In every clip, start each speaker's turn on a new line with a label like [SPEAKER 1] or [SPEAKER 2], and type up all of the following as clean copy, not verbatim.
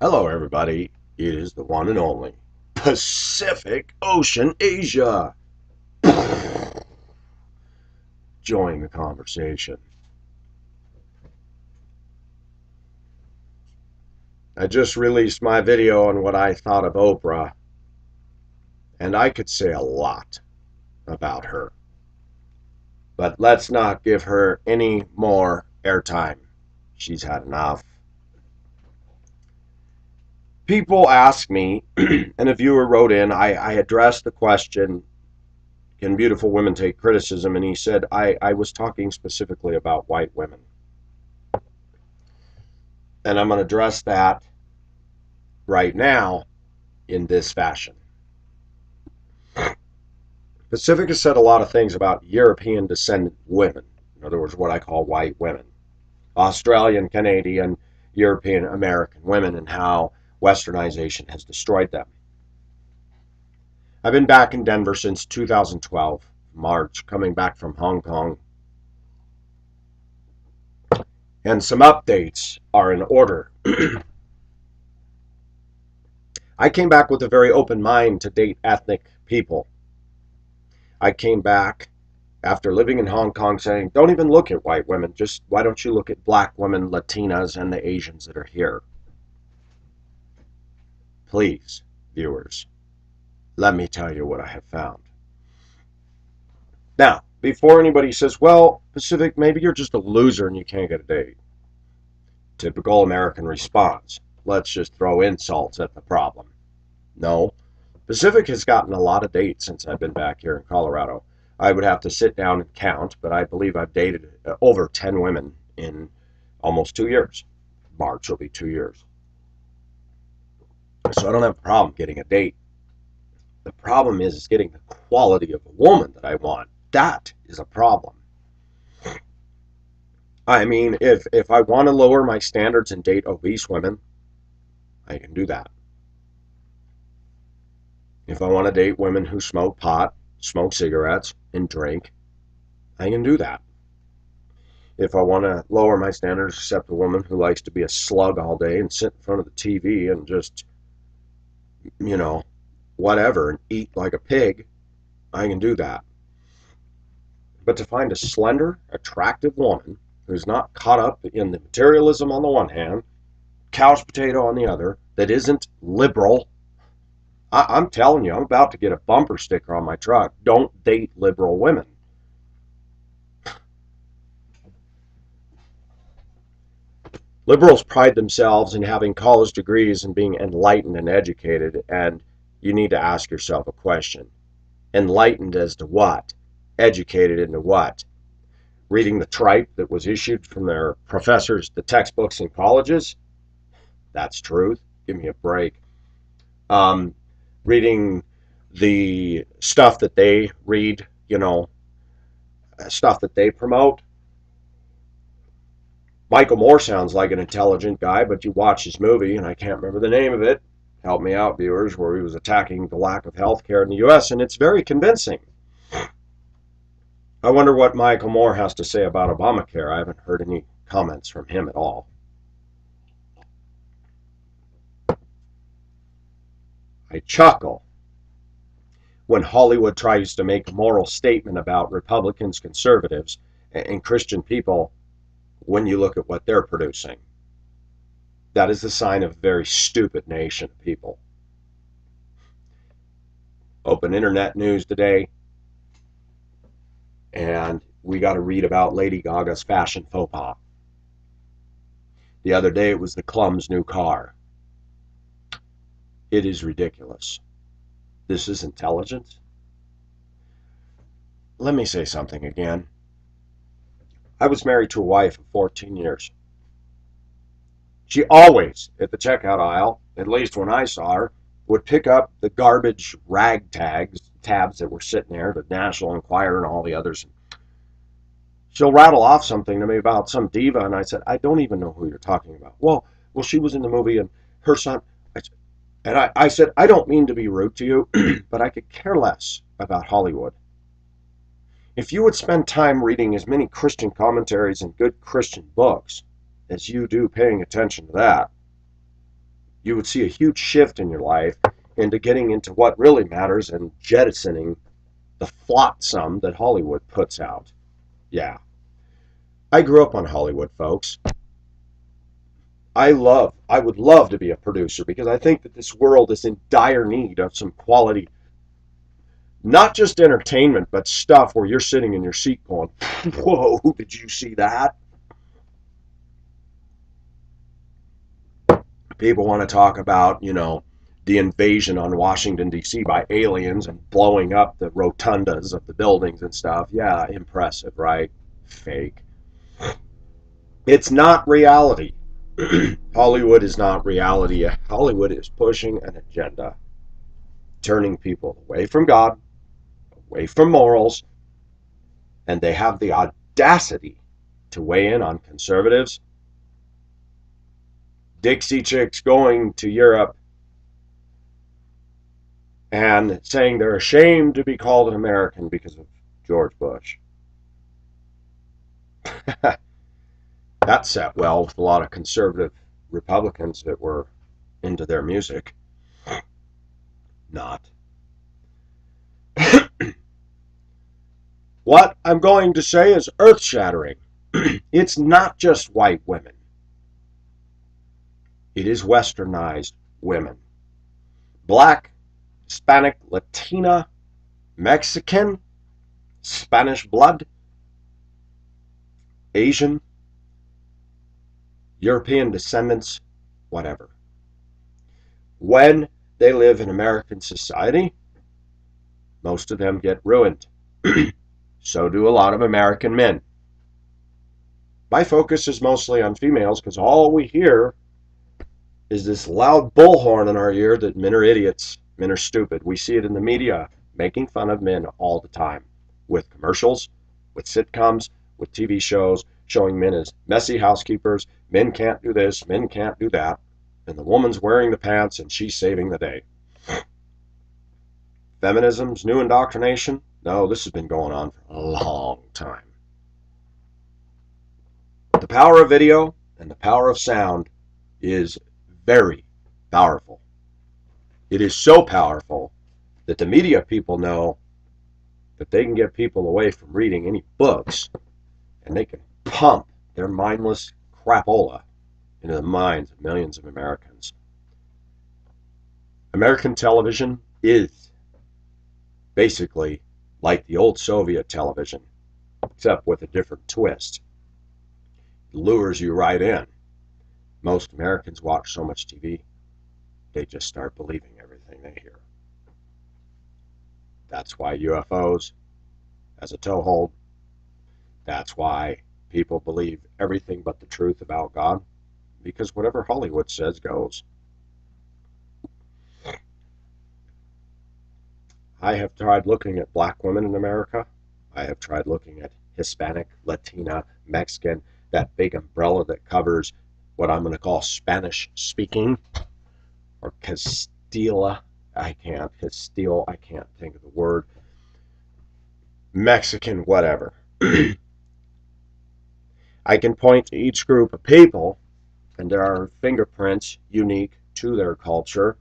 [SPEAKER 1] Hello, everybody. It is the one and only Pacific Ocean Asia. Join the conversation. I just released my video on what I thought of Oprah, and I could say a lot about her. But let's not give her any more airtime. She's had enough. People ask me, and a viewer wrote in, I addressed the question, can beautiful women take criticism? And he said, I was talking specifically about white women. And I'm going to address that right now in this fashion. Pacific has said a lot of things about European descendant women. In other words, what I call white women. Australian, Canadian, European American women, and how westernization has destroyed them. I've been back in Denver since 2012, March, coming back from Hong Kong. And some updates are in order. I came back with a very open mind to date ethnic people. I came back after living in Hong Kong saying, don't even look at white women, just why don't you look at black women, Latinas, and the Asians that are here? Please, viewers, let me tell you what I have found. Now, before anybody says, well, Pacific, maybe you're just a loser and you can't get a date. Typical American response. Let's just throw insults at the problem. No, Pacific has gotten a lot of dates since I've been back here in Colorado. I would have to sit down and count, but I believe I've dated over 10 women in almost 2 years. March will be 2 years. So I don't have a problem getting a date. The problem is getting the quality of a woman that I want. That is a problem. I mean, if I want to lower my standards and date obese women, I can do that. If I want to date women who smoke pot, smoke cigarettes, and drink, I can do that. If I want to lower my standards, accept a woman who likes to be a slug all day and sit in front of the TV and just, whatever, and eat like a pig, I can do that. But to find a slender, attractive woman who's not caught up in the materialism on the one hand, couch potato on the other, that isn't liberal, I'm telling you, I'm about to get a bumper sticker on my truck. Don't date liberal women. Liberals pride themselves in having college degrees and being enlightened and educated, and you need to ask yourself a question. Enlightened as to what? Educated into what? Reading the tripe that was issued from their professors, the textbooks in colleges? That's truth. Give me a break. Reading the stuff that they read, stuff that they promote. Michael Moore sounds like an intelligent guy, but you watch his movie, and I can't remember the name of it. Help me out, viewers, where he was attacking the lack of health care in the U.S., and it's very convincing. I wonder what Michael Moore has to say about Obamacare. I haven't heard any comments from him at all. I chuckle when Hollywood tries to make a moral statement about Republicans, conservatives, and Christian people when you look at what they're producing. That is the sign of a very stupid nation of people. Open internet news today, and we got to read about Lady Gaga's fashion faux pas. The other day it was the Clum's new car. It is ridiculous. This is intelligence? Let me say something again. I was married to a wife of 14 years. She always, at the checkout aisle, at least when I saw her, would pick up the garbage rag tabs that were sitting there, the National Enquirer and all the others. She'll rattle off something to me about some diva, and I said, I don't even know who you're talking about. Well, she was in the movie, and her son... I said, I don't mean to be rude to you, but I could care less about Hollywood. If you would spend time reading as many Christian commentaries and good Christian books as you do paying attention to that, you would see a huge shift in your life into getting into what really matters and jettisoning the flotsam that Hollywood puts out. Yeah. I grew up on Hollywood, folks. I would love to be a producer because I think that this world is in dire need of some quality, not just entertainment, but stuff where you're sitting in your seat going, whoa, did you see that? People want to talk about, the invasion on Washington, D.C. by aliens and blowing up the rotundas of the buildings and stuff. Yeah, impressive, right? Fake. It's not reality. Hollywood is not reality. Hollywood is pushing an agenda, turning people away from God, away from morals, and they have the audacity to weigh in on conservatives. Dixie Chicks going to Europe and saying they're ashamed to be called an American because of George Bush. That sat well with a lot of conservative Republicans that were into their music. Not. What I'm going to say is earth-shattering. It's not just white women. It is westernized women. Black, Hispanic, Latina, Mexican, Spanish blood, Asian, European descendants, whatever. When they live in American society, most of them get ruined. So do a lot of American men. My focus is mostly on females because all we hear is this loud bullhorn in our ear that men are idiots, men are stupid. We see it in the media making fun of men all the time with commercials, with sitcoms, with TV shows showing men as messy housekeepers. Men can't do this, men can't do that. And the woman's wearing the pants and she's saving the day. Feminism's new indoctrination? No, this has been going on for a long time. The power of video and the power of sound is very powerful. It is so powerful that the media people know that they can get people away from reading any books and they can pump their mindless crapola into the minds of millions of Americans. American television is basically like the old Soviet television, except with a different twist. It lures you right in. Most Americans watch so much TV, they just start believing everything they hear. That's why UFOs as a toehold. That's why people believe everything but the truth about God, because whatever Hollywood says goes. I have tried looking at black women in America. I have tried looking at Hispanic, Latina, Mexican, that big umbrella that covers what I'm going to call Spanish speaking, or Castilla. I can't think of the word. Mexican, whatever. I can point to each group of people, and there are fingerprints unique to their culture.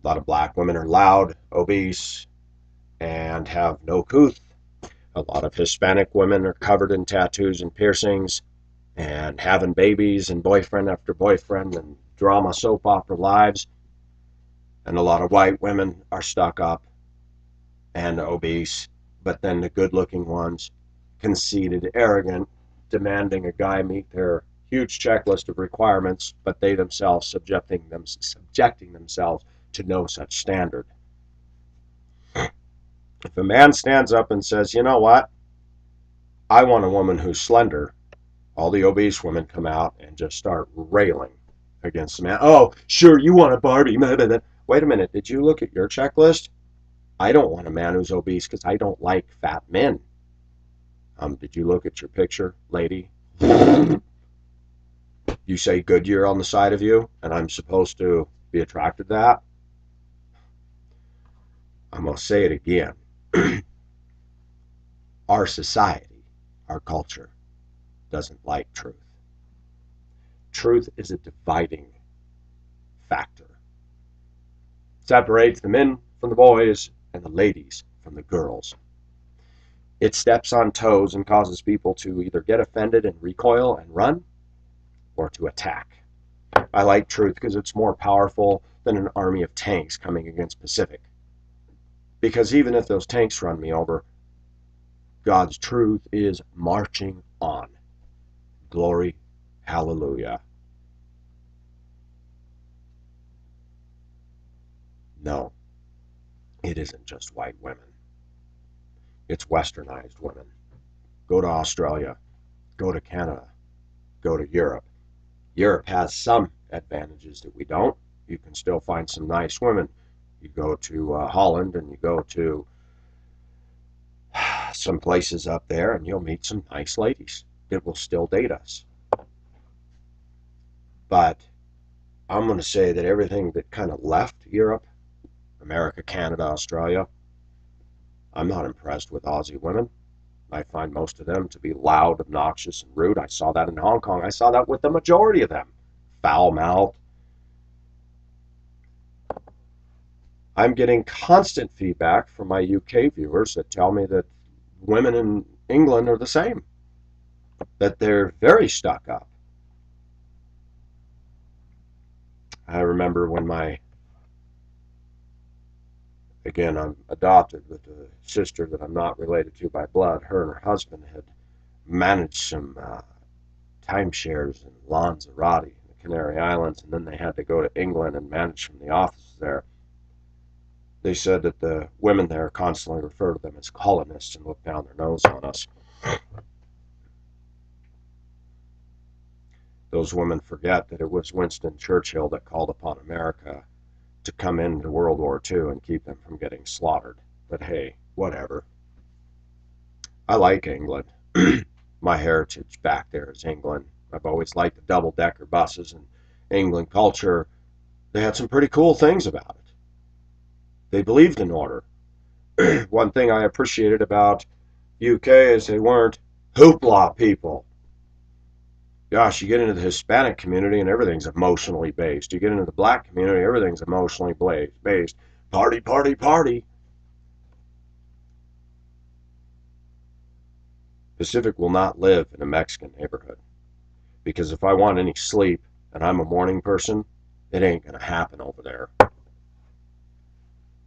[SPEAKER 1] A lot of black women are loud, obese, and have no couth. A lot of Hispanic women are covered in tattoos and piercings and having babies and boyfriend after boyfriend and drama soap opera lives. And a lot of white women are stuck up and obese, but then the good-looking ones, conceited, arrogant, demanding a guy meet their huge checklist of requirements, but they themselves subjecting themselves to no such standard. If a man stands up and says, you know what, I want a woman who's slender, all the obese women come out and just start railing against the man. Oh, sure, you want a Barbie. Wait a minute, did you look at your checklist? I don't want a man who's obese because I don't like fat men. Did you look at your picture, lady? You say Goodyear on the side of you, and I'm supposed to be attracted to that? I'm going to say it again. Our society, our culture, doesn't like truth. Truth is a dividing factor. Separates the men from the boys and the ladies from the girls. It steps on toes and causes people to either get offended and recoil and run, or to attack. I like truth because it's more powerful than an army of tanks coming against Pacific. Because even if those tanks run me over, God's truth is marching on. Glory, hallelujah. No, it isn't just white women. It's westernized women. Go to Australia. Go to Canada. Go to Europe. Europe has some advantages that we don't. You can still find some nice women. You go to Holland and you go to some places up there and you'll meet some nice ladies that will still date us. But I'm going to say that everything that kind of left Europe, America, Canada, Australia, I'm not impressed with Aussie women. I find most of them to be loud, obnoxious, and rude. I saw that in Hong Kong. I saw that with the majority of them. Foul-mouthed. I'm getting constant feedback from my UK viewers that tell me that women in England are the same, that they're very stuck up. I remember when again, I'm adopted with a sister that I'm not related to by blood. Her and her husband had managed some timeshares in Lanzarote, the Canary Islands, and then they had to go to England and manage from the offices there. They said that the women there constantly refer to them as colonists and look down their nose on us. Those women forget that it was Winston Churchill that called upon America to come into World War II and keep them from getting slaughtered. But hey, whatever. I like England. My heritage back there is England. I've always liked the double-decker buses and England culture. They had some pretty cool things about it. They believed in order. One thing I appreciated about UK is they weren't hoopla people. Gosh, you get into the Hispanic community and everything's emotionally based. You get into the black community, everything's emotionally based. Party, party, party. Pacific will not live in a Mexican neighborhood. Because if I want any sleep and I'm a morning person, it ain't going to happen over there.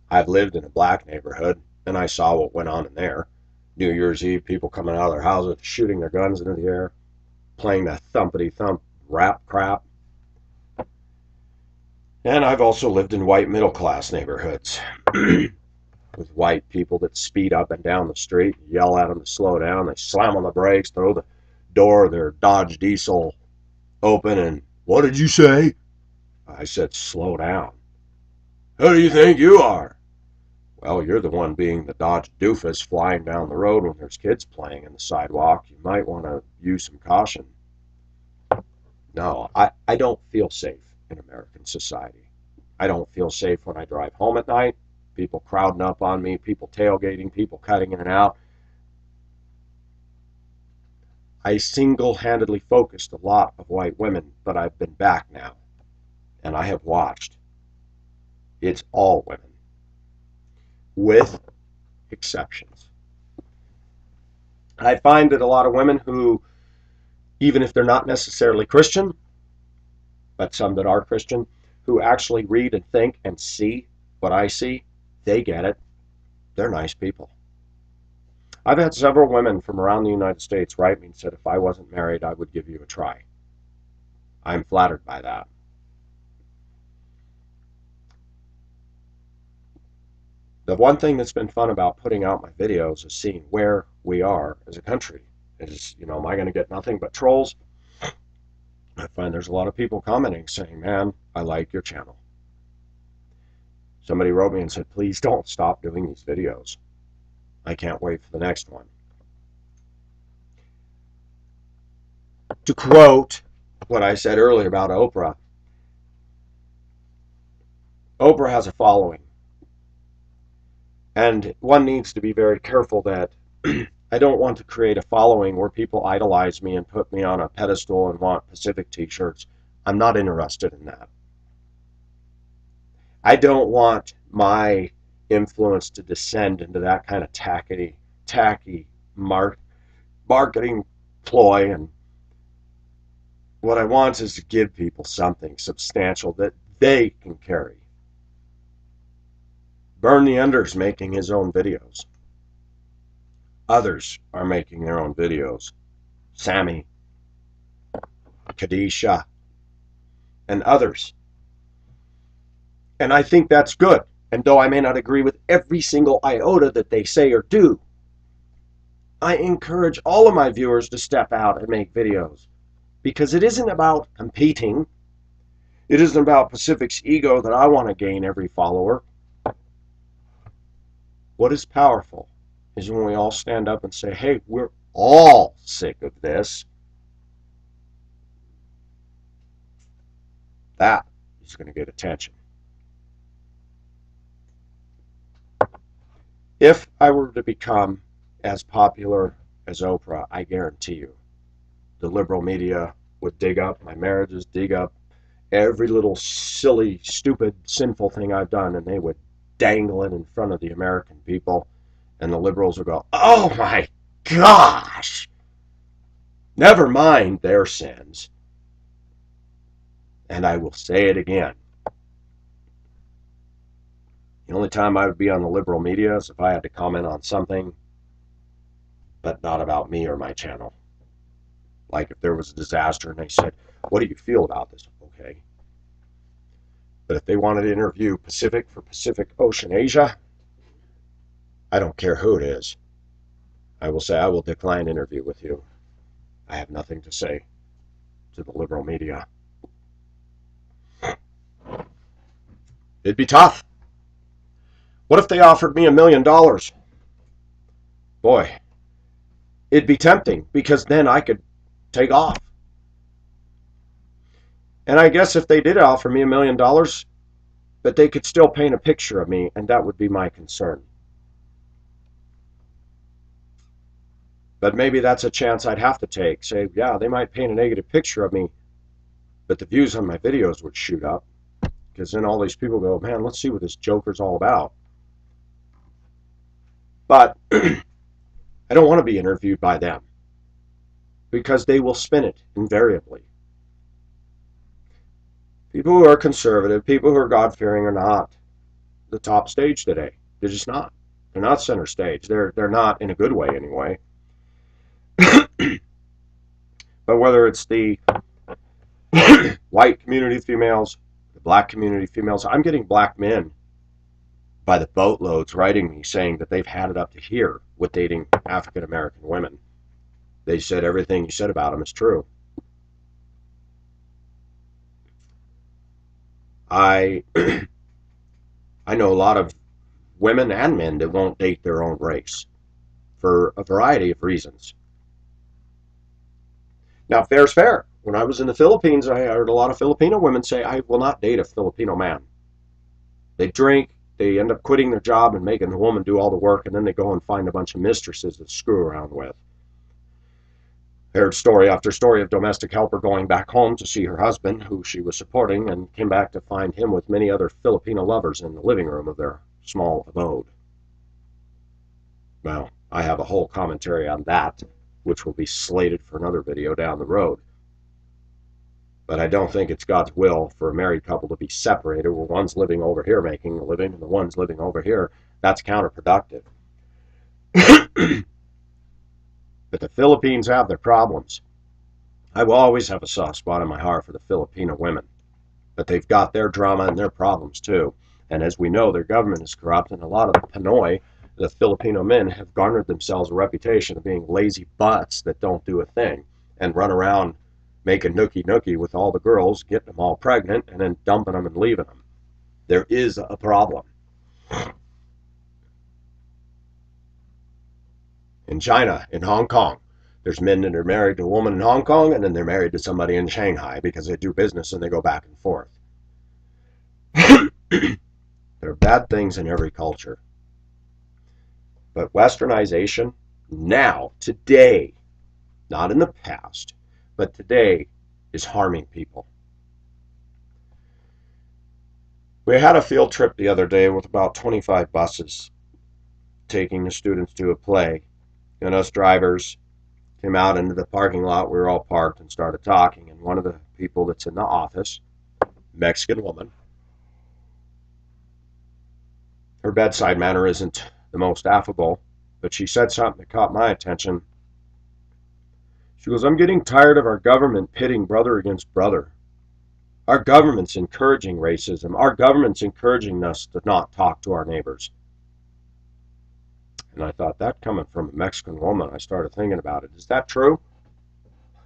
[SPEAKER 1] I've lived in a black neighborhood, and I saw what went on in there. New Year's Eve, people coming out of their houses, shooting their guns into the air, playing that thumpity-thump rap crap. And I've also lived in white middle-class neighborhoods with white people that speed up and down the street, yell at them to slow down. They slam on the brakes, throw the door of their Dodge Diesel open, and what did you say? I said, slow down. Who do you think you are? Well, you're the one being the Dodge doofus flying down the road when there's kids playing in the sidewalk. You might want to use some caution. No, I don't feel safe in American society. I don't feel safe when I drive home at night. People crowding up on me, people tailgating, people cutting in and out. I single-handedly focused a lot of white women, but I've been back now, and I have watched. It's all women, with exceptions. I find that a lot of women who, even if they're not necessarily Christian, but some that are Christian, who actually read and think and see what I see, they get it. They're nice people. I've had several women from around the United States write me and said, if I wasn't married, I would give you a try. I'm flattered by that. The one thing that's been fun about putting out my videos is seeing where we are as a country. Is, am I going to get nothing but trolls? I find there's a lot of people commenting saying, man, I like your channel. Somebody wrote me and said, please don't stop doing these videos. I can't wait for the next one. To quote what I said earlier about Oprah, Oprah has a following. And one needs to be very careful that I don't want to create a following where people idolize me and put me on a pedestal and want Pacific t-shirts. I'm not interested in that. I don't want my influence to descend into that kind of tacky marketing ploy. And what I want is to give people something substantial that they can carry. Bernie Ender's making his own videos. Others are making their own videos. Sammy, Kadisha, and others. And I think that's good. And though I may not agree with every single iota that they say or do, I encourage all of my viewers to step out and make videos. Because it isn't about competing. It isn't about Pacific's ego that I want to gain every follower. What is powerful is when we all stand up and say, hey, we're all sick of this. That is going to get attention. If I were to become as popular as Oprah, I guarantee you, the liberal media would dig up my marriages, dig up every little silly, stupid, sinful thing I've done, and they would dangle it in front of the American people, and the liberals would go, oh my gosh! Never mind their sins. And I will say it again. The only time I would be on the liberal media is if I had to comment on something, but not about me or my channel. Like if there was a disaster and they said, what do you feel about this? Okay. But if they wanted to interview Pacific for Pacific Ocean Asia, I don't care who it is. I will say I will decline interview with you. I have nothing to say to the liberal media. It'd be tough. What if they offered me $1 million? Boy, it'd be tempting because then I could take off. And I guess if they did offer me $1 million, but they could still paint a picture of me, and that would be my concern. But maybe that's a chance I'd have to take. Say, yeah, they might paint a negative picture of me, but the views on my videos would shoot up. Because then all these people go, man, let's see what this joker's all about. But I don't want to be interviewed by them. Because they will spin it invariably. People who are conservative, people who are God-fearing are not the top stage today. They're just not. They're not center stage. They're not in a good way anyway. But whether it's the white community females, the black community females, I'm getting black men by the boatloads writing me saying that they've had it up to here with dating African American women. They said everything you said about them is true. I know a lot of women and men that won't date their own race for a variety of reasons. Now, fair's fair. When I was in the Philippines, I heard a lot of Filipino women say, I will not date a Filipino man. They drink, they end up quitting their job and making the woman do all the work, and then they go and find a bunch of mistresses to screw around with. I heard story after story of domestic helper going back home to see her husband, who she was supporting, and came back to find him with many other Filipino lovers in the living room of their small abode. Well, I have a whole commentary on that, which will be slated for another video down the road. But I don't think it's God's will for a married couple to be separated, where one's living over here making a living and the one's living over here. That's counterproductive. But the Philippines have their problems. I will always have a soft spot in my heart for the Filipino women. But they've got their drama and their problems too. And as we know, their government is corrupt, and a lot of the Pinoy, the Filipino men, have garnered themselves a reputation of being lazy butts that don't do a thing and run around making nookie with all the girls, getting them all pregnant, and then dumping them and leaving them. There is a problem. In China, in Hong Kong, there's men that are married to a woman in Hong Kong, and then they're married to somebody in Shanghai because they do business and they go back and forth. There are bad things in every culture. But westernization, now, today, not in the past, but today, is harming people. We had a field trip the other day with about 25 buses taking the students to a play, and us drivers came out into the parking lot. We were all parked and started talking, and one of the people that's in the office, Mexican woman, her bedside manner isn't the most affable, but she said something that caught my attention. She goes, I'm getting tired of our government pitting brother against brother. Our government's encouraging racism. Our government's encouraging us to not talk to our neighbors. And I thought, that coming from a Mexican woman, I started thinking about it. Is that true?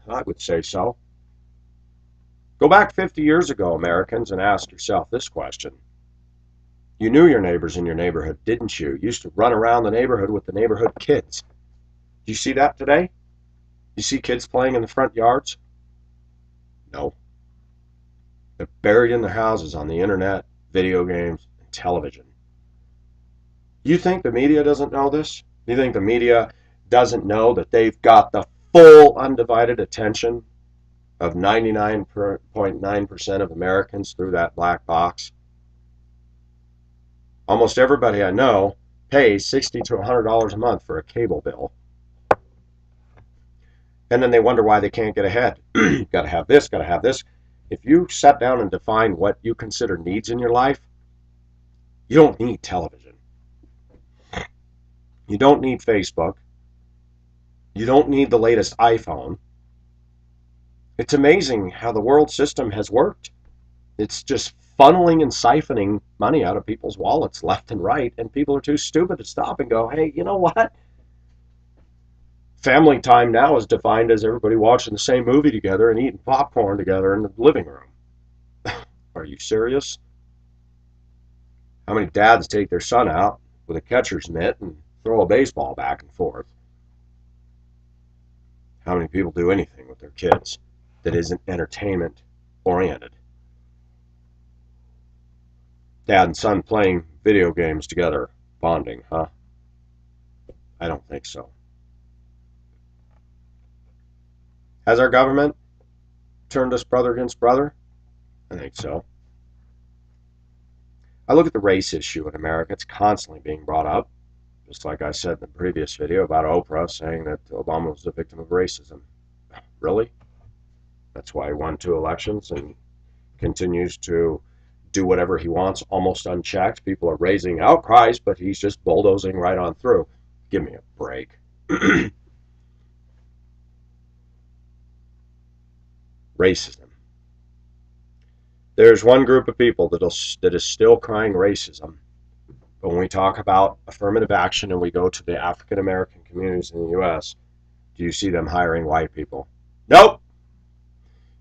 [SPEAKER 1] I would say so. Go back 50 years ago, Americans, and ask yourself this question. You knew your neighbors in your neighborhood, didn't you? You used to run around the neighborhood with the neighborhood kids. Do you see that today? You see kids playing in the front yards? No. They're buried in their houses on the internet, video games, and television. You think the media doesn't know this? You think the media doesn't know that they've got the full undivided attention of 99.9% of Americans through that black box? Almost everybody I know pays $60 to $100 a month for a cable bill. And then they wonder why they can't get ahead. Got to have this, got to have this. If you sat down and define what you consider needs in your life, you don't need television. You don't need Facebook. You don't need the latest iPhone. It's amazing how the world system has worked. It's just funneling and siphoning money out of people's wallets left and right, and people are too stupid to stop and go, hey, you know what? Family time now is defined as everybody watching the same movie together and eating popcorn together in the living room. Are you serious? How many dads take their son out with a catcher's mitt and throw a baseball back and forth? How many people do anything with their kids that isn't entertainment oriented? Dad and son playing video games together, bonding, huh? I don't think so. Has our government turned us brother against brother? I think so. I look at the race issue in America. It's constantly being brought up. Just like I said in the previous video about Oprah saying that Obama was a victim of racism. Really? That's why he won 2 elections and continues to do whatever he wants almost unchecked. People are raising outcries, but he's just bulldozing right on through. Give me a break. Racism. There's one group of people that is still crying racism. But when we talk about affirmative action and we go to the African American communities in the U.S., do you see them hiring white people? Nope.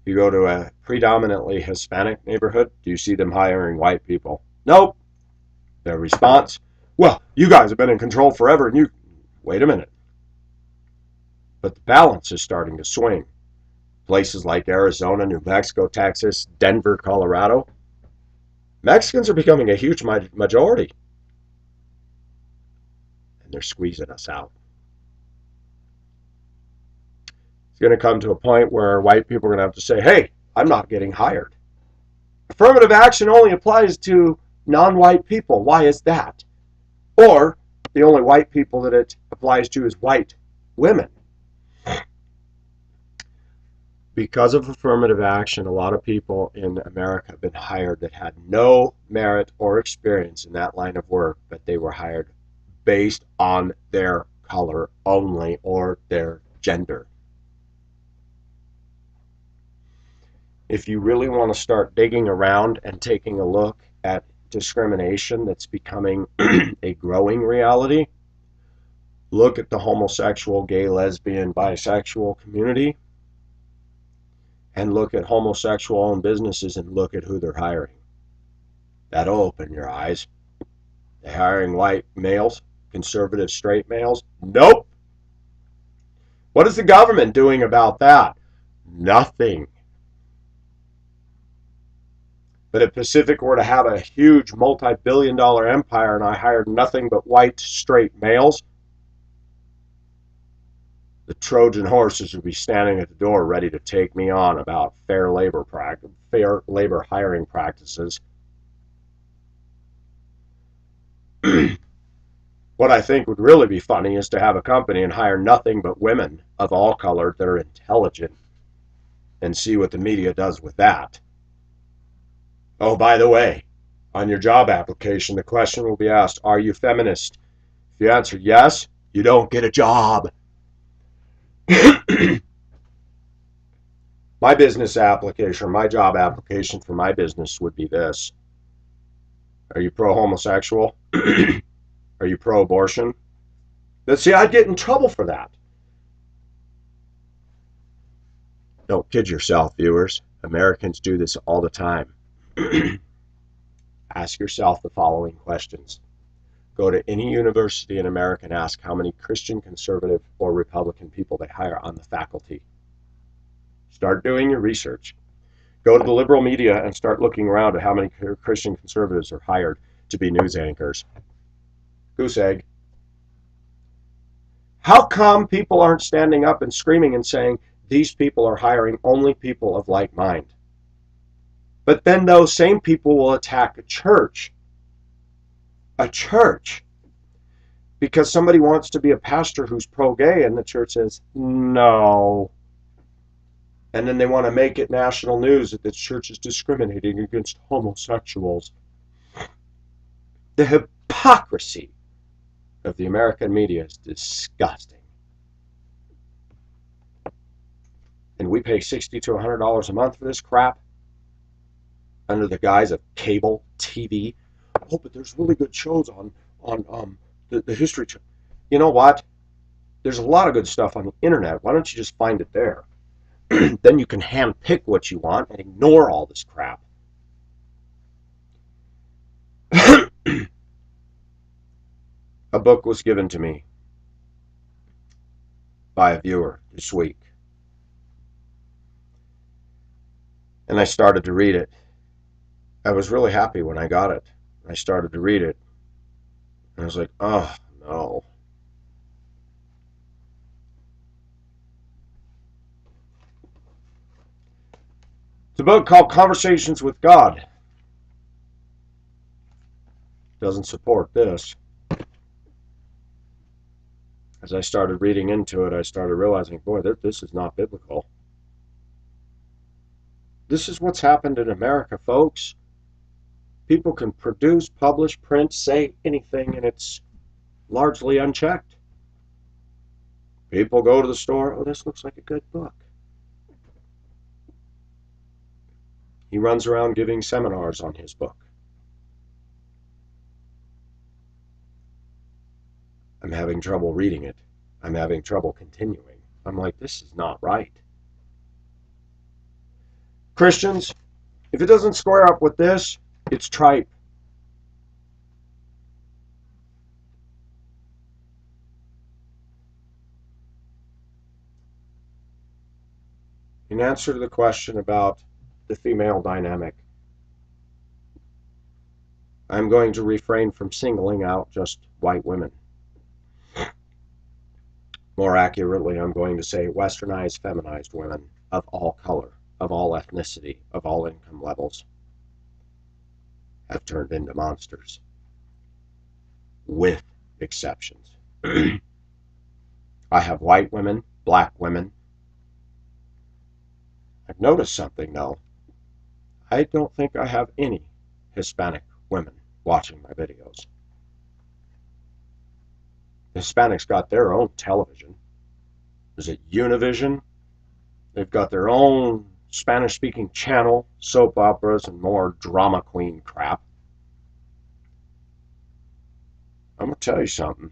[SPEAKER 1] You go to a predominantly Hispanic neighborhood, do you see them hiring white people? Nope. Their response, well, you guys have been in control forever, and you... Wait a minute. But the balance is starting to swing. Places like Arizona, New Mexico, Texas, Denver, Colorado, Mexicans are becoming a huge majority. And they're squeezing us out. It's going to come to a point where white people are going to have to say, hey, I'm not getting hired. Affirmative action only applies to non-white people. Why is that? Or the only white people that it applies to is white women. Because of affirmative action, a lot of people in America have been hired that had no merit or experience in that line of work, but they were hired based on their color only or their gender. If you really want to start digging around and taking a look at discrimination that's becoming a growing reality, look at the homosexual, gay, lesbian, bisexual community, and look at homosexual-owned businesses and look at who they're hiring. That'll open your eyes. They're hiring white males, conservative straight males? Nope. What is the government doing about that? Nothing. But if Pacific were to have a huge multi-billion-dollar empire and I hired nothing but white straight males, the Trojan horses would be standing at the door ready to take me on about fair labor hiring practices. What I think would really be funny is to have a company and hire nothing but women of all color that are intelligent and see what the media does with that. Oh, by the way, on your job application, the question will be asked, are you feminist? If you answer yes, you don't get a job. My business application, my job application for my business would be this. Are you pro-homosexual? Are you pro-abortion? But see, I'd get in trouble for that. Don't kid yourself, viewers. Americans do this all the time. Ask yourself the following questions. Go to any university in America and ask how many Christian, conservative, or Republican people they hire on the faculty. Start doing your research. Go to the liberal media and start looking around at how many Christian conservatives are hired to be news anchors. Goose egg. How come people aren't standing up and screaming and saying, these people are hiring only people of like mind? But then those same people will attack a church. A church. Because somebody wants to be a pastor who's pro-gay and the church says, no. And then they want to make it national news that the church is discriminating against homosexuals. The hypocrisy of the American media is disgusting. And we pay $60 to $100 a month for this crap under the guise of cable TV. Oh, but there's really good shows on the history. You know what? There's a lot of good stuff on the internet. Why don't you just find it there? Then you can handpick what you want and ignore all this crap. A book was given to me by a viewer this week. And I started to read it. I was really happy when I got it. I started to read it. And I was like, oh, no. It's a book called Conversations with God. Doesn't support this. As I started reading into it, I started realizing, boy, this is not biblical. This is what's happened in America, folks. People can produce, publish, print, say anything, and it's largely unchecked. People go to the store, oh, this looks like a good book. He runs around giving seminars on his book. I'm having trouble reading it. I'm having trouble continuing. I'm like, this is not right. Christians, if it doesn't square up with this, it's tripe. In answer to the question about the female dynamic, I'm going to refrain from singling out just white women. More accurately, I'm going to say westernized, feminized women of all color, of all ethnicity, of all income levels, have turned into monsters, with exceptions. I have white women, black women. I've noticed something, though. I don't think I have any Hispanic women watching my videos. The Hispanics got their own television. Is it Univision? They've got their own Spanish-speaking channel, soap operas, and more drama queen crap. I'm going to tell you something.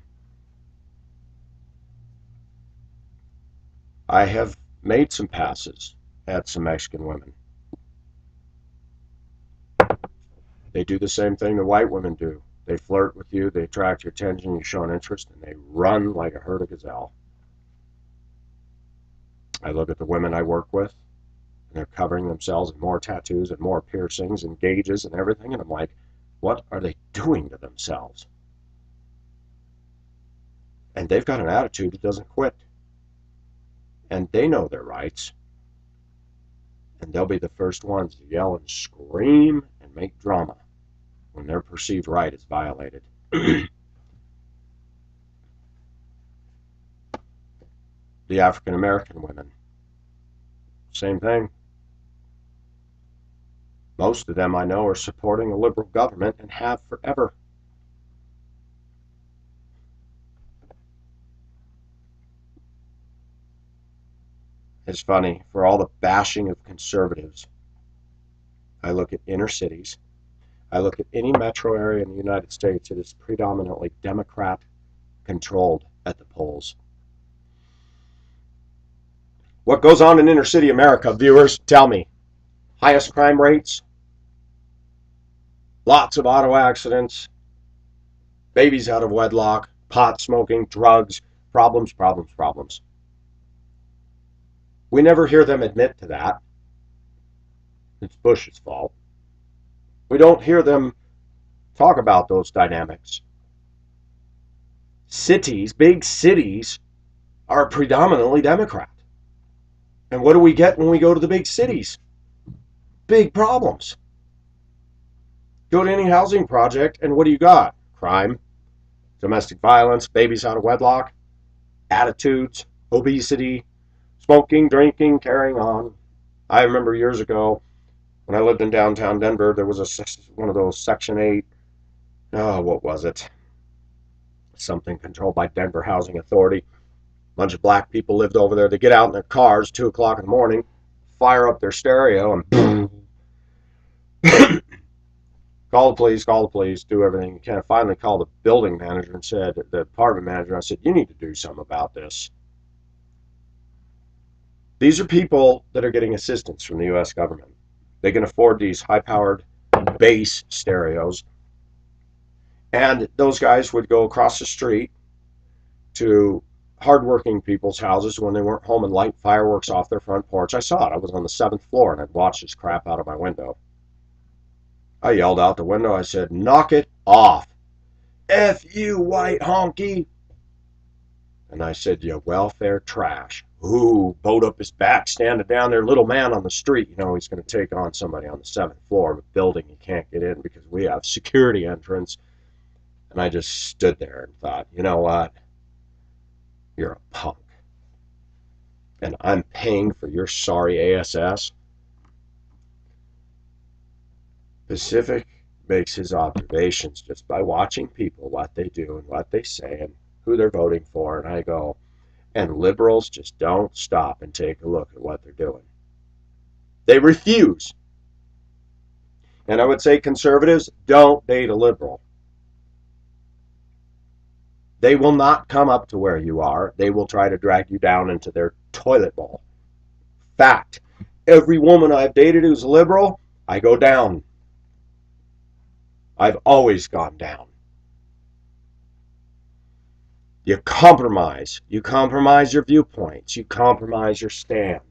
[SPEAKER 1] I have made some passes at some Mexican women. They do the same thing the white women do. They flirt with you, they attract your attention, you show an interest, and they run like a herd of gazelle. I look at the women I work with, and they're covering themselves in more tattoos and more piercings and gauges and everything, and I'm like, what are they doing to themselves? And they've got an attitude that doesn't quit. And they know their rights. And they'll be the first ones to yell and scream and make drama when their perceived right is violated. The African American women, same thing. Most of them I know are supporting a liberal government and have forever. It's funny, for all the bashing of conservatives, I look at inner cities, I look at any metro area in the United States, it is predominantly Democrat controlled at the polls. What goes on in inner city America, viewers? Tell me. Highest crime rates, lots of auto accidents, babies out of wedlock, pot smoking, drugs, problems, problems, problems. We never hear them admit to that. It's Bush's fault. We don't hear them talk about those dynamics. Cities, big cities, are predominantly Democrat. And what do we get when we go to the big cities? Big problems. Go to any housing project, and what do you got? Crime, domestic violence, babies out of wedlock, attitudes, obesity, smoking, drinking, carrying on. I remember years ago when I lived in downtown Denver, there was one of those Section 8, what was it? Something controlled by Denver Housing Authority. A bunch of black people lived over there. They get out in their cars 2 o'clock in the morning, fire up their stereo, and boom. Call the police, do everything you can. I finally called the building manager and said, the apartment manager, I said, you need to do something about this. These are people that are getting assistance from the U.S. government. They can afford these high-powered bass stereos. And those guys would go across the street to hardworking people's houses when they weren't home and light fireworks off their front porch. I saw it. I was on the 7th floor, and I'd watch this crap out of my window. I yelled out the window. I said, knock it off. F you, white honky. And I said, you welfare trash. Ooh, boat up his back, standing down there, little man on the street. You know, he's going to take on somebody on the 7th floor of a building he can't get in because we have security entrance. And I just stood there and thought, you know what? You're a punk. And I'm paying for your sorry ASS. Pacific makes his observations just by watching people, what they do and what they say and who they're voting for. And I go, and liberals just don't stop and take a look at what they're doing. They refuse. And I would say conservatives, don't date a liberal. They will not come up to where you are. They will try to drag you down into their toilet bowl. Fact. Every woman I've dated who's a liberal, I go down. I've always gone down. You compromise. You compromise your viewpoints. You compromise your stand.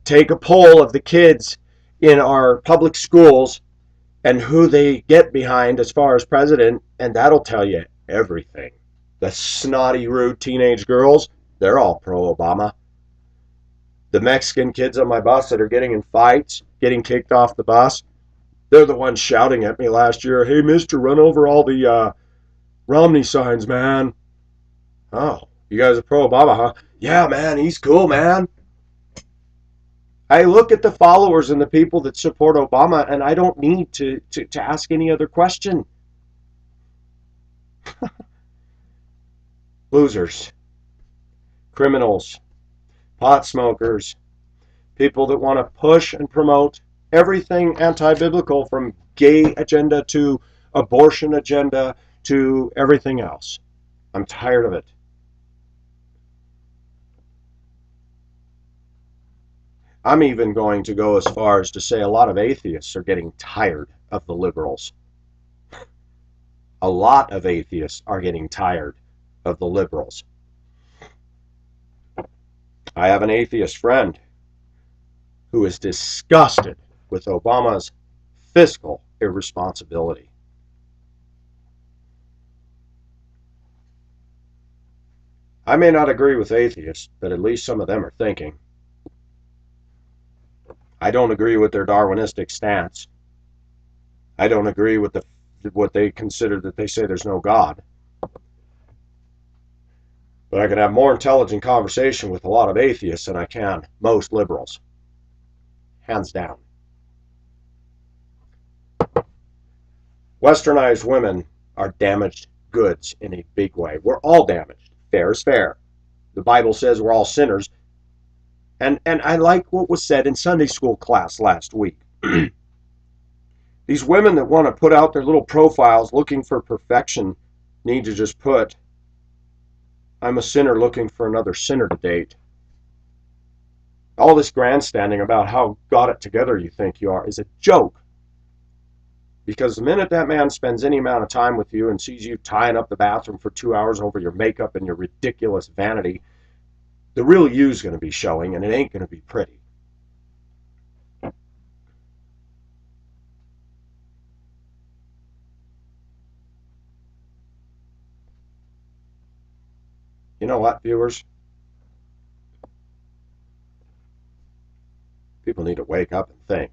[SPEAKER 1] Take a poll of the kids in our public schools and who they get behind as far as president, and that'll tell you everything. The snotty, rude teenage girls, they're all pro-Obama. The Mexican kids on my bus that are getting in fights, getting kicked off the bus, they're the ones shouting at me last year, hey, mister, run over all the Romney signs, man. Oh, you guys are pro-Obama, huh? Yeah, man, he's cool, man. I look at the followers and the people that support Obama, and I don't need to ask any other question. Losers, criminals, pot smokers, people that want to push and promote everything anti-biblical, from gay agenda to abortion agenda to everything else. I'm tired of it. I'm even going to go as far as to say a lot of atheists are getting tired of the liberals. A lot of atheists are getting tired of the liberals. I have an atheist friend who is disgusted with Obama's fiscal irresponsibility. I may not agree with atheists, but at least some of them are thinking. I don't agree with their Darwinistic stance. I don't agree with what they consider that they say there's no God. But I can have more intelligent conversation with a lot of atheists than I can most liberals. Hands down. Westernized women are damaged goods in a big way. We're all damaged. Fair is fair. The Bible says we're all sinners. And I like what was said in Sunday school class last week. These women that want to put out their little profiles looking for perfection need to just put, I'm a sinner looking for another sinner to date. All this grandstanding about how got it together you think you are is a joke. Because the minute that man spends any amount of time with you and sees you tying up the bathroom for 2 hours over your makeup and your ridiculous vanity, the real you's going to be showing, and it ain't going to be pretty. You know what, viewers? People need to wake up and think.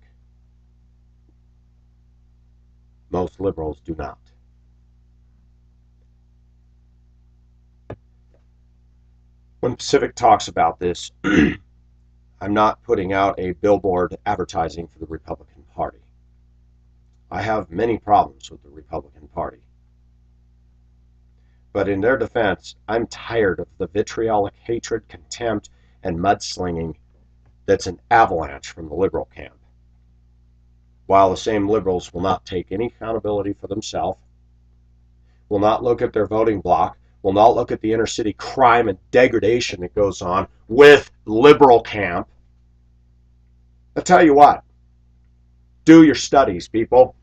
[SPEAKER 1] Most liberals do not. When Pacific talks about this, I'm not putting out a billboard advertising for the Republican Party. I have many problems with the Republican Party. But in their defense, I'm tired of the vitriolic hatred, contempt, and mudslinging that's an avalanche from the liberal camp. While the same liberals will not take any accountability for themselves, will not look at their voting bloc, will not look at the inner city crime and degradation that goes on with liberal camp. I'll tell you what, do your studies, people.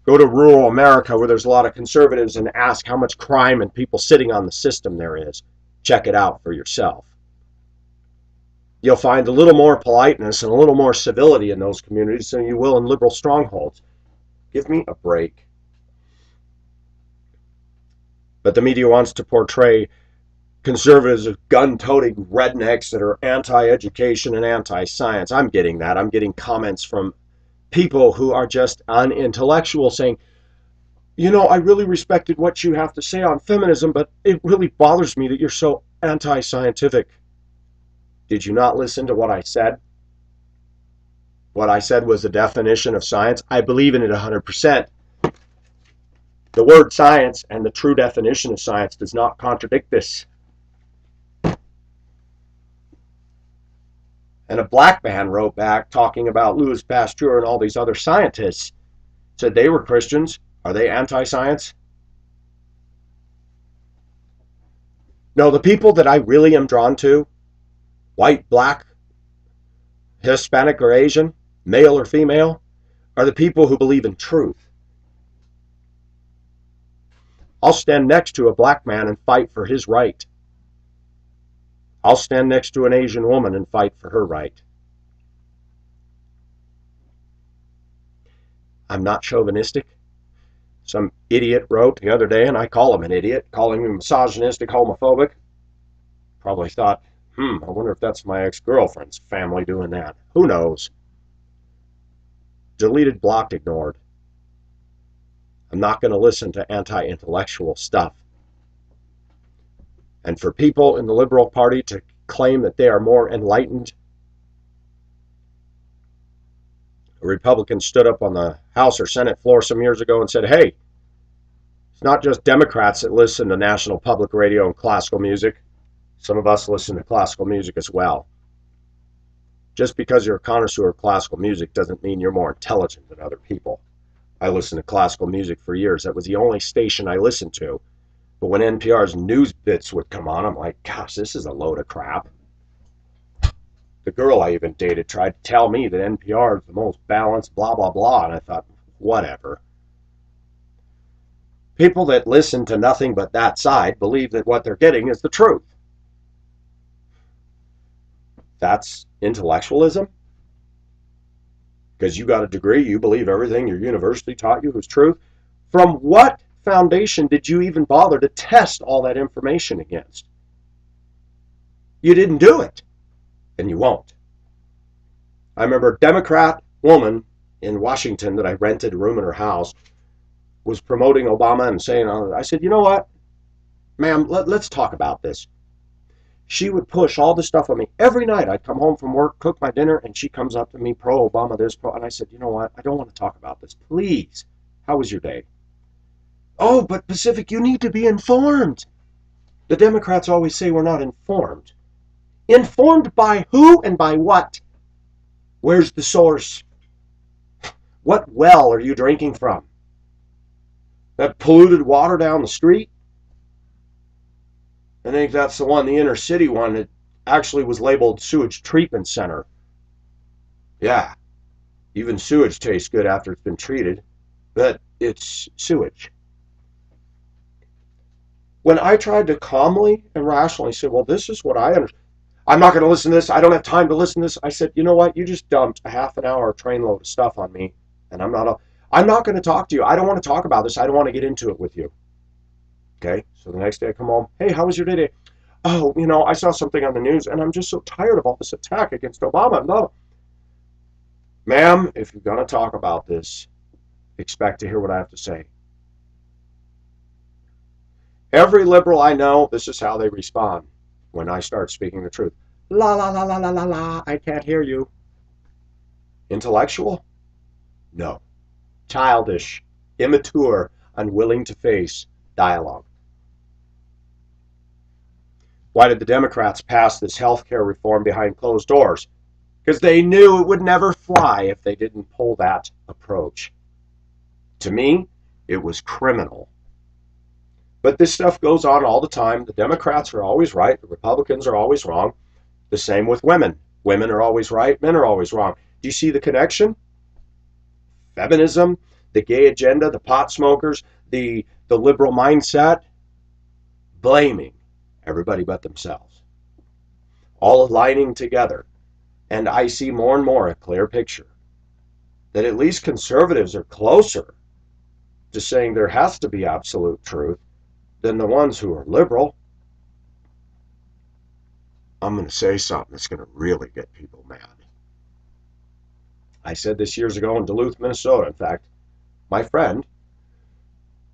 [SPEAKER 1] Go to rural America where there's a lot of conservatives and ask how much crime and people sitting on the system there is. Check it out for yourself. You'll find a little more politeness and a little more civility in those communities than you will in liberal strongholds. Give me a break. But the media wants to portray conservatives as gun-toting rednecks that are anti-education and anti-science. I'm getting that. I'm getting comments from people who are just unintellectual saying, you know, I really respected what you have to say on feminism, but it really bothers me that you're so anti-scientific. Did you not listen to what I said? What I said was the definition of science. I believe in it 100%. The word science and the true definition of science does not contradict this. And a black man wrote back talking about Louis Pasteur and all these other scientists. Said they were Christians. Are they anti-science? No, the people that I really am drawn to, white, black, Hispanic or Asian, male or female, are the people who believe in truth. I'll stand next to a black man and fight for his right. I'll stand next to an Asian woman and fight for her right. I'm not chauvinistic. Some idiot wrote the other day, and I call him an idiot, calling me misogynistic, homophobic. Probably thought, I wonder if that's my ex-girlfriend's family doing that. Who knows? Deleted, blocked, ignored. I'm not going to listen to anti-intellectual stuff. And for people in the Liberal Party to claim that they are more enlightened, a Republican stood up on the House or Senate floor some years ago and said, hey, it's not just Democrats that listen to National Public Radio and classical music. Some of us listen to classical music as well. Just because you're a connoisseur of classical music doesn't mean you're more intelligent than other people. I listened to classical music for years. That was the only station I listened to. But when NPR's news bits would come on, I'm like, gosh, this is a load of crap. The girl I even dated tried to tell me that NPR is the most balanced, blah, blah, blah. And I thought, whatever. People that listen to nothing but that side believe that what they're getting is the truth. That's intellectualism? Because you got a degree, you believe everything your university taught you was truth. From what foundation did you even bother to test all that information against? You didn't do it, and you won't. I remember a Democrat woman in Washington that I rented a room in her house was promoting Obama and saying, I said, you know what, ma'am, let's talk about this. She would push all this stuff on me. Every night I'd come home from work, cook my dinner, and she comes up to me, pro-Obama, this, pro. And I said, you know what? I don't want to talk about this. Please. How was your day? Oh, but Pacific, you need to be informed. The Democrats always say we're not informed. Informed by who and by what? Where's the source? What well are you drinking from? That polluted water down the street? I think that's the one, the inner city one, that actually was labeled sewage treatment center. Yeah, even sewage tastes good after it's been treated, but it's sewage. When I tried to calmly and rationally say, well, this is what I understand. I'm not going to listen to this. I don't have time to listen to this. I said, you know what? You just dumped a half an hour trainload of stuff on me, and I'm not going to talk to you. I don't want to talk about this. I don't want to get into it with you. Okay, so the next day I come home. Hey, how was your day? Oh, I saw something on the news, and I'm just so tired of all this attack against Obama. No. Ma'am, if you're going to talk about this, expect to hear what I have to say. Every liberal I know, this is how they respond when I start speaking the truth. La, la, la, la, la, la, la, I can't hear you. Intellectual? No. Childish, immature, unwilling to face dialogue. Why did the Democrats pass this health care reform behind closed doors? Because they knew it would never fly if they didn't pull that approach. To me, it was criminal. But this stuff goes on all the time. The Democrats are always right. The Republicans are always wrong. The same with women. Women are always right. Men are always wrong. Do you see the connection? Feminism, the gay agenda, the pot smokers, the liberal mindset, blaming everybody but themselves. All aligning together. And I see more and more a clear picture that at least conservatives are closer to saying there has to be absolute truth than the ones who are liberal. I'm going to say something that's going to really get people mad. I said this years ago in Duluth, Minnesota. In fact, my friend,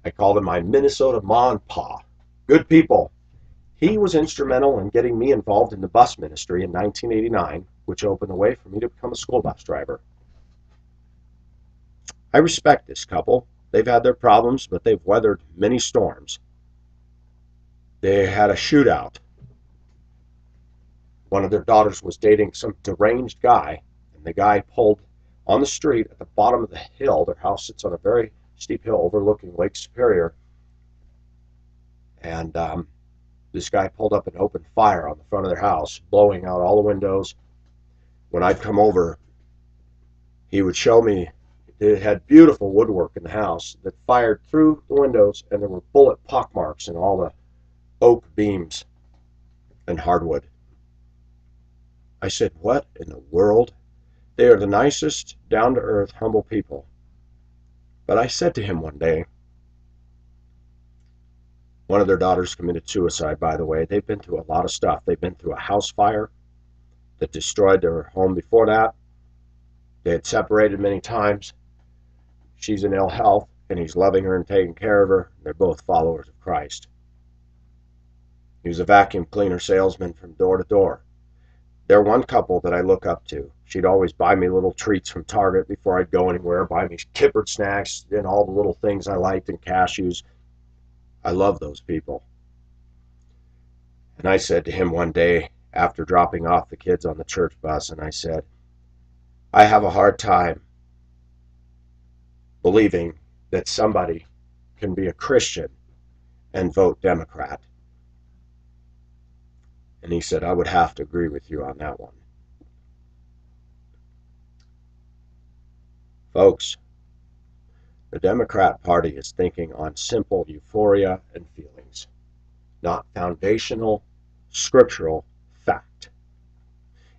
[SPEAKER 1] I called him my Minnesota Ma and Pa. Good people. He was instrumental in getting me involved in the bus ministry in 1989, which opened the way for me to become a school bus driver. I respect this couple. They've had their problems, but they've weathered many storms. They had a shootout. One of their daughters was dating some deranged guy, and the guy pulled on the street at the bottom of the hill. Their house sits on a very steep hill overlooking Lake Superior. And this guy pulled up and opened fire on the front of their house, blowing out all the windows. When I'd come over, he would show me it had beautiful woodwork in the house that fired through the windows, and there were bullet pockmarks in all the oak beams and hardwood. I said, what in the world? They are the nicest, down-to-earth, humble people. But I said to him one day, one of their daughters committed suicide, by the way. They've been through a lot of stuff. They've been through a house fire that destroyed their home before that. They had separated many times. She's in ill health, and he's loving her and taking care of her. They're both followers of Christ. He was a vacuum cleaner salesman from door to door. They're one couple that I look up to. She'd always buy me little treats from Target before I'd go anywhere, buy me Kippered snacks and all the little things I liked and cashews. I love those people. And I said to him one day after dropping off the kids on the church bus, and I said, I have a hard time believing that somebody can be a Christian and vote Democrat. And he said, I would have to agree with you on that one. Folks, the Democrat Party is thinking on simple euphoria and feelings, not foundational, scriptural fact.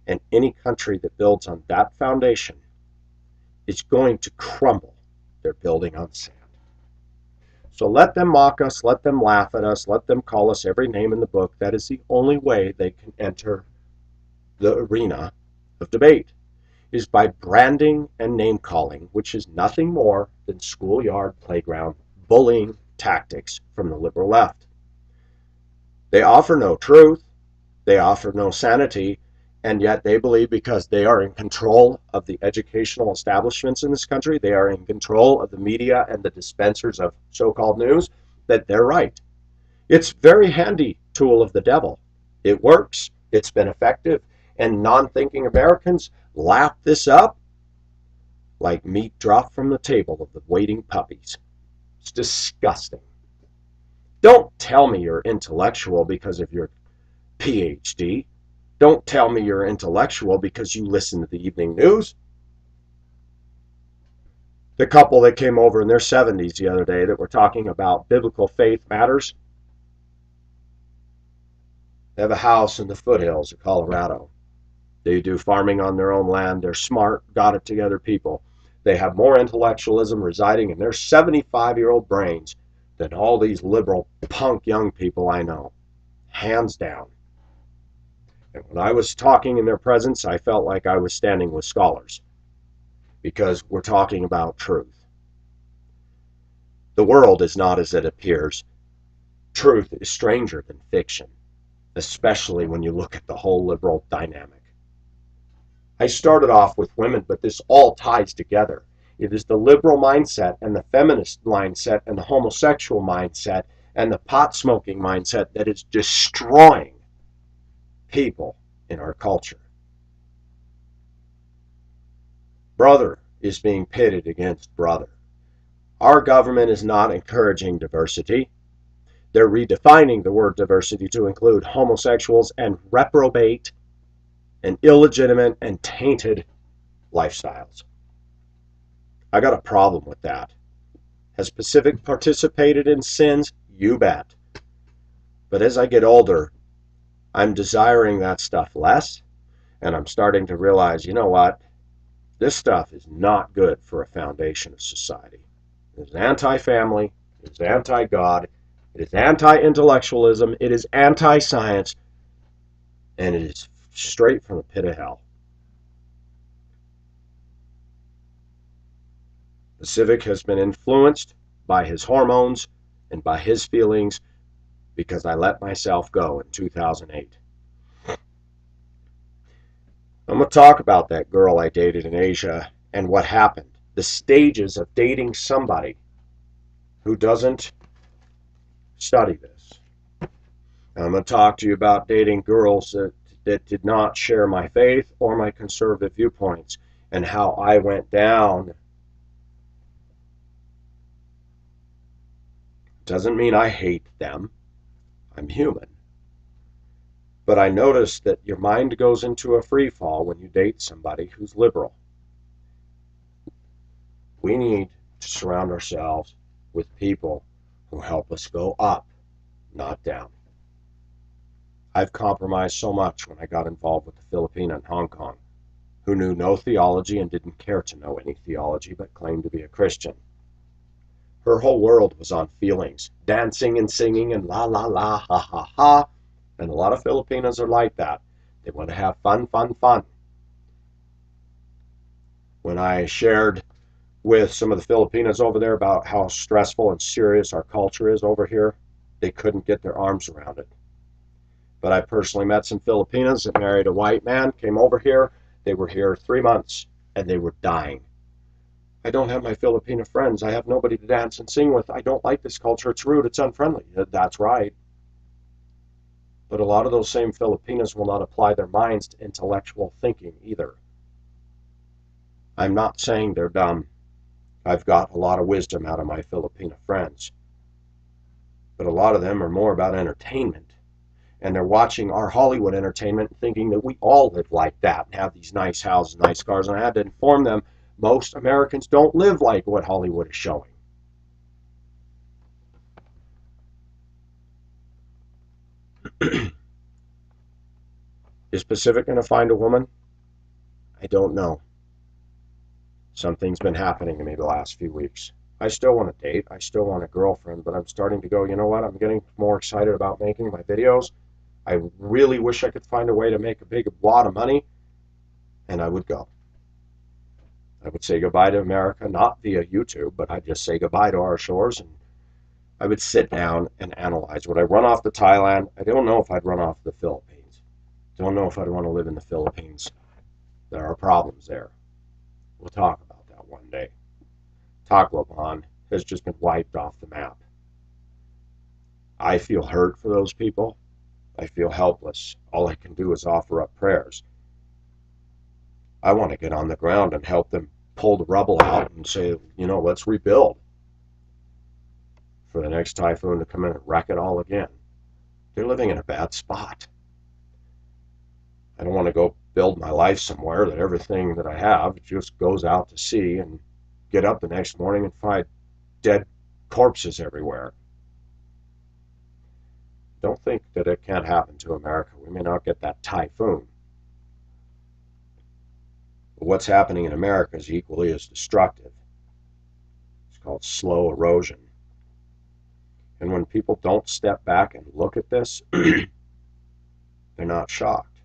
[SPEAKER 1] And any country that builds on that foundation is going to crumble. They're building on sand. So let them mock us, let them laugh at us, let them call us every name in the book. That is the only way they can enter the arena of debate, is by branding and name-calling, which is nothing more than schoolyard playground bullying tactics from the liberal left. They offer no truth, they offer no sanity, and yet they believe because they are in control of the educational establishments in this country, they are in control of the media and the dispensers of so-called news, that they're right. It's a very handy tool of the devil. It works, it's been effective, and non-thinking Americans lap this up like meat dropped from the table of the waiting puppies. It's disgusting. Don't tell me you're intellectual because of your PhD. Don't tell me you're intellectual because you listen to the evening news. The couple that came over in their 70s the other day that were talking about biblical faith matters, they have a house in the foothills of Colorado. They do farming on their own land. They're smart, got it together people. They have more intellectualism residing in their 75-year-old brains than all these liberal punk young people I know. Hands down. And when I was talking in their presence, I felt like I was standing with scholars because we're talking about truth. The world is not as it appears. Truth is stranger than fiction, especially when you look at the whole liberal dynamic. I started off with women, but this all ties together. It is the liberal mindset and the feminist mindset and the homosexual mindset and the pot-smoking mindset that is destroying people in our culture. Brother is being pitted against brother. Our government is not encouraging diversity. They're redefining the word diversity to include homosexuals and reprobate and illegitimate and tainted lifestyles. I got a problem with that. Has Pacific participated in sins? You bet. But as I get older, I'm desiring that stuff less, and I'm starting to realize, you know what? This stuff is not good for a foundation of society. It is anti-family, it is anti-God, it is anti-intellectualism, it is anti-science, and it is straight from the pit of hell. Pacific has been influenced by his hormones and by his feelings because I let myself go in 2008. I'm going to talk about that girl I dated in Asia and what happened. The stages of dating somebody who doesn't study this. I'm going to talk to you about dating girls that did not share my faith or my conservative viewpoints and how I went down. Doesn't mean I hate them. I'm human. But I noticed that your mind goes into a free fall when you date somebody who's liberal. We need to surround ourselves with people who help us go up, not down. I've compromised so much when I got involved with the Filipina in Hong Kong, who knew no theology and didn't care to know any theology, but claimed to be a Christian. Her whole world was on feelings, dancing and singing and la la la, ha ha ha. And a lot of Filipinos are like that. They want to have fun, fun, fun. When I shared with some of the Filipinos over there about how stressful and serious our culture is over here, they couldn't get their arms around it. But I personally met some Filipinas that married a white man, came over here. They were here 3 months, and they were dying. I don't have my Filipino friends. I have nobody to dance and sing with. I don't like this culture. It's rude. It's unfriendly. That's right. But a lot of those same Filipinos will not apply their minds to intellectual thinking either. I'm not saying they're dumb. I've got a lot of wisdom out of my Filipino friends. But a lot of them are more about entertainment. And they're watching our Hollywood entertainment thinking that we all live like that and have these nice houses, nice cars. And I had to inform them, most Americans don't live like what Hollywood is showing. Is Pacific going to find a woman? I don't know. Something's been happening to me the last few weeks. I still want to date. I still want a girlfriend, but I'm starting to go, you know what? I'm getting more excited about making my videos. I really wish I could find a way to make a big wad of money, and I would go. I would say goodbye to America, not via YouTube, but I'd just say goodbye to our shores, and I would sit down and analyze. Would I run off to Thailand? I don't know if I'd run off to the Philippines. Don't know if I'd want to live in the Philippines. There are problems there. We'll talk about that one day. Tacloban has just been wiped off the map. I feel hurt for those people. I feel helpless. All I can do is offer up prayers. I want to get on the ground and help them pull the rubble out and say, let's rebuild for the next typhoon to come in and wreck it all again. They're living in a bad spot. I don't want to go build my life somewhere that everything that I have just goes out to sea and get up the next morning and find dead corpses everywhere. Don't think that it can't happen to America. We may not get that typhoon. But what's happening in America is equally as destructive. It's called slow erosion. And when people don't step back and look at this, they're not shocked.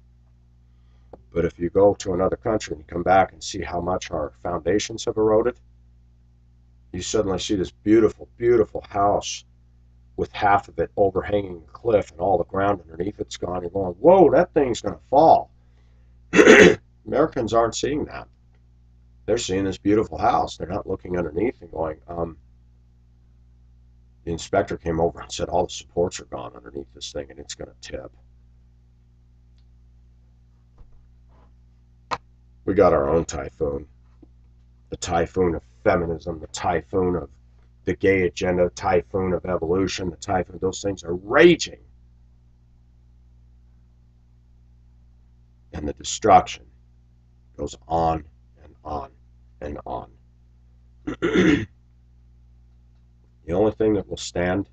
[SPEAKER 1] But if you go to another country and you come back and see how much our foundations have eroded, you suddenly see this beautiful, beautiful house with half of it overhanging a cliff and all the ground underneath it's gone. You're going, whoa, that thing's going to fall. Americans aren't seeing that. They're seeing this beautiful house. They're not looking underneath and going, the inspector came over and said all the supports are gone underneath this thing and it's going to tip. We got our own typhoon. The typhoon of feminism, the typhoon of the gay agenda, the typhoon of evolution, the typhoon, those things are raging. And the destruction goes on and on and on. The only thing that will stand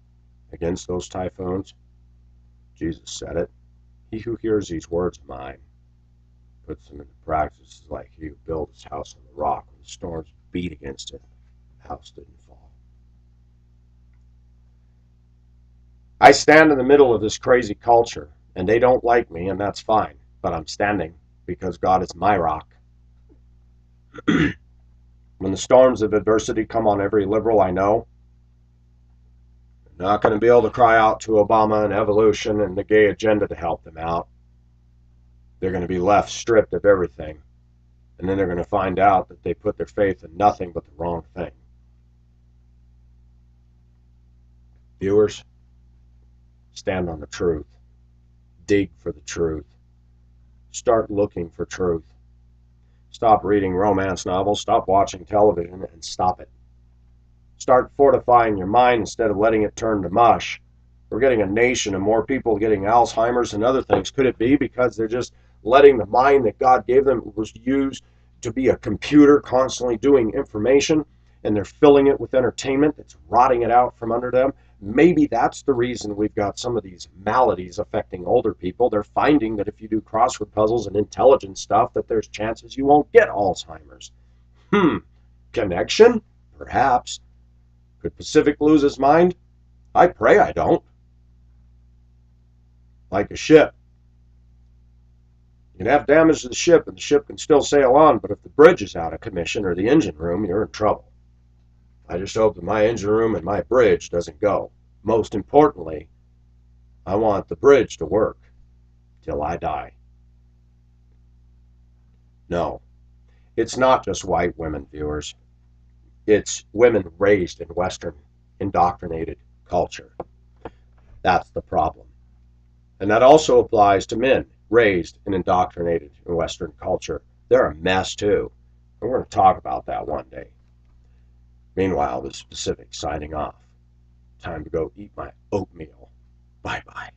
[SPEAKER 1] against those typhoons, Jesus said it, he who hears these words of mine, puts them into practice, is like he who built his house on the rock. When the storms beat against it, the house didn't fall. I stand in the middle of this crazy culture, and they don't like me, and that's fine. But I'm standing because God is my rock. When the storms of adversity come on every liberal I know, they're not going to be able to cry out to Obama and evolution and the gay agenda to help them out. They're going to be left stripped of everything. And then they're going to find out that they put their faith in nothing but the wrong thing. Viewers, stand on the truth. Dig for the truth. Start looking for truth. Stop reading romance novels. Stop watching television and stop it. Start fortifying your mind instead of letting it turn to mush. We're getting a nation of more people getting Alzheimer's and other things. Could it be because they're just letting the mind that God gave them was used to be a computer constantly doing information, and they're filling it with entertainment that's rotting it out from under them? Maybe that's the reason we've got some of these maladies affecting older people. They're finding that if you do crossword puzzles and intelligent stuff, that there's chances you won't get Alzheimer's. Connection? Perhaps. Could Pacific lose his mind? I pray I don't. Like a ship. You can have damage to the ship and the ship can still sail on, but if the bridge is out of commission or the engine room, you're in trouble. I just hope that my engine room and my bridge doesn't go. Most importantly, I want the bridge to work till I die. No, it's not just white women, viewers. It's women raised in Western indoctrinated culture. That's the problem. And that also applies to men raised and indoctrinated in Western culture. They're a mess too. And we're going to talk about that one day. Meanwhile, this is Pacific signing off. Time to go eat my oatmeal. Bye-bye.